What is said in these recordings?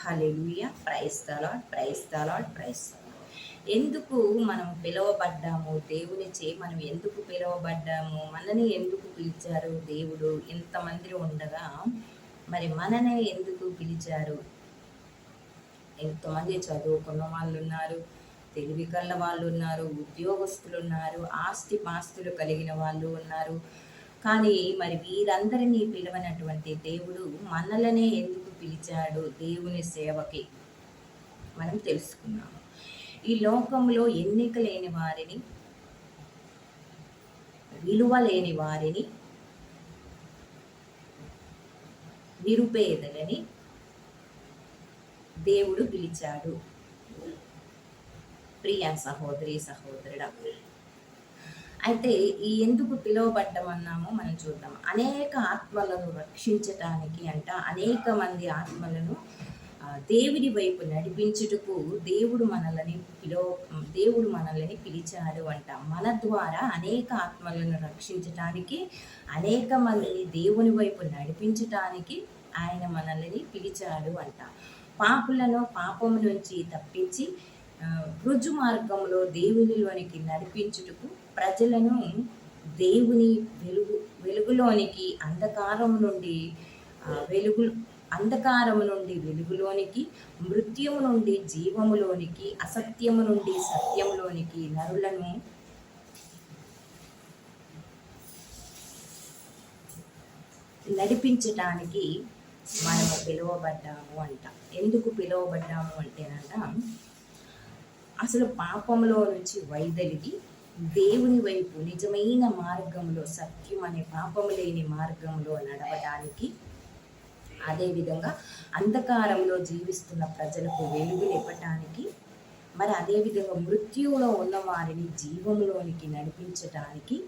Hallelujah. Praise the Lord, praise the Lord, praise the Lord. ఎందుకు మనం పిలువబడ్డాము? దేవునిచే మనం ఎందుకు పిలువబడ్డాము? మనని ఎందుకు పిలిచారు దేవుడు? ఇంతమంది ఉండగా మరి మననే ఎందుకు పిలిచారు? ఎంతమంది చదువుకున్న వాళ్ళు ఉన్నారు, తెలివి కళ్ళ వాళ్ళు ఉన్నారు, ఉద్యోగస్తులు ఉన్నారు, ఆస్తి పాస్తులు కలిగిన వాళ్ళు ఉన్నారు. కానీ మరి వీరందరినీ పిలవనటువంటి దేవుడు మనలనే ఎందుకు పిలిచాడు దేవుని సేవకి మనం తెలుసుకున్నాము. ఈ లోకంలో ఎన్నిక లేని వారిని, విలువ లేని వారిని, నిరుపేదలని దేవుడు పిలిచాడు. ప్రియ సహోదరి సహోదరుడా, అయితే ఈ ఎందుకు పిలువబడ్డమన్నామో మనం చూద్దాం. అనేక ఆత్మలను రక్షించటానికి అనేక మంది ఆత్మలను దేవుడి వైపు నడిపించుటకు దేవుడు మనల్ని పిలిచాడు అంట. మన ద్వారా అనేక ఆత్మలను రక్షించటానికి, అనేక మందిని దేవుని వైపు నడిపించటానికి ఆయన మనల్ని పిలిచాడు అంట. పాపులను పాపము నుంచి తప్పించి రుజు మార్గంలో దేవునిలోనికి నడిపించుటకు, ప్రజలను దేవుని వెలుగులోనికి, అంధకారము నుండి వెలుగులోనికి, మృత్యుము నుండి జీవములోనికి, అసత్యము నుండి సత్యములోనికి నరులను నడిపించటానికి మనము పిలువబడ్డాము అంట. ఎందుకు పిలువబడ్డాము అంటేనంట, అసలు పాపంలో నుంచి వైదొలిగి దేవుని వైపు నిజమైన మార్గంలో, సత్యం అనే పాపము లేని మార్గంలో నడవడానికి, అదేవిధంగా అంధకారంలో జీవిస్తున్న ప్రజలకు వెలుగునివ్వటానికి, మరి అదేవిధంగా మృత్యువులో ఉన్న వారిని జీవంలోనికి నడిపించటానికి,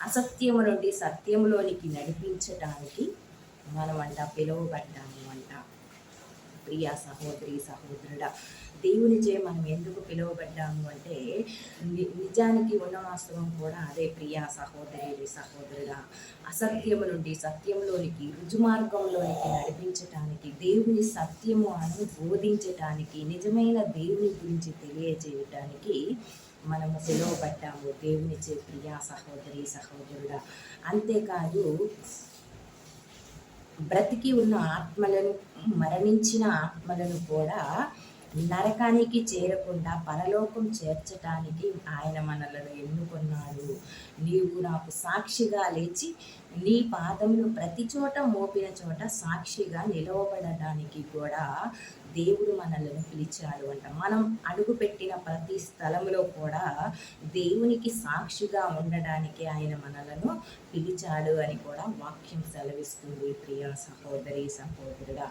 అసత్యము నుండి సత్యంలోనికి నడిపించటానికి మనమంట పిలువబడ్డాము అంట. ప్రియ సహోదరి సహోదరుడా, దేవునిచే మనం ఎందుకు పిలువబడ్డాము అంటే, నిజానికి ఉన్న వాస్తవం కూడా అదే. ప్రియ సహోదరి సహోదరుడా, అసత్యము నుండి సత్యంలోనికి, రుజుమార్గంలోనికి నడిపించటానికి, దేవుని సత్యము అని బోధించటానికి, నిజమైన దేవుని గురించి తెలియజేయటానికి మనము పిలువబడ్డాము దేవునిచే. ప్రియ సహోదరి సహోదరుడా, అంతేకాదు బ్రతికి ఉన్న ఆత్మలను, మరణించిన ఆత్మలను కూడా నరకానికి చేరకుండా పరలోకం చేర్చటానికి ఆయన మనలను ఎన్నుకున్నాడు. నీవు నాకు సాక్షిగా లేచి నీ పాదములు ప్రతి చోట మోపిన చోట సాక్షిగా నిలవబడడానికి కూడా దేవుడు మనల్ని పిలిచాడు అంట. మనం అడుగుపెట్టిన ప్రతి స్థలంలో కూడా దేవునికి సాక్షిగా ఉండడానికి ఆయన మనలను పిలిచాడు అని కూడా వాక్యం సెలవిస్తుంది. ప్రియ సహోదరి సహోదరుడా,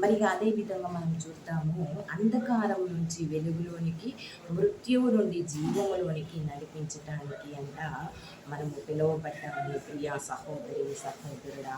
మరి అదే విధంగా మనం చూద్దాము, అంధకారం నుంచి వెలుగులోనికి, మృత్యువు నుండి జీవములోనికి నడిపించటానికి అంట మనము పిలువబడ్డాము. ప్రియ సహోదరి సహోదరుడా,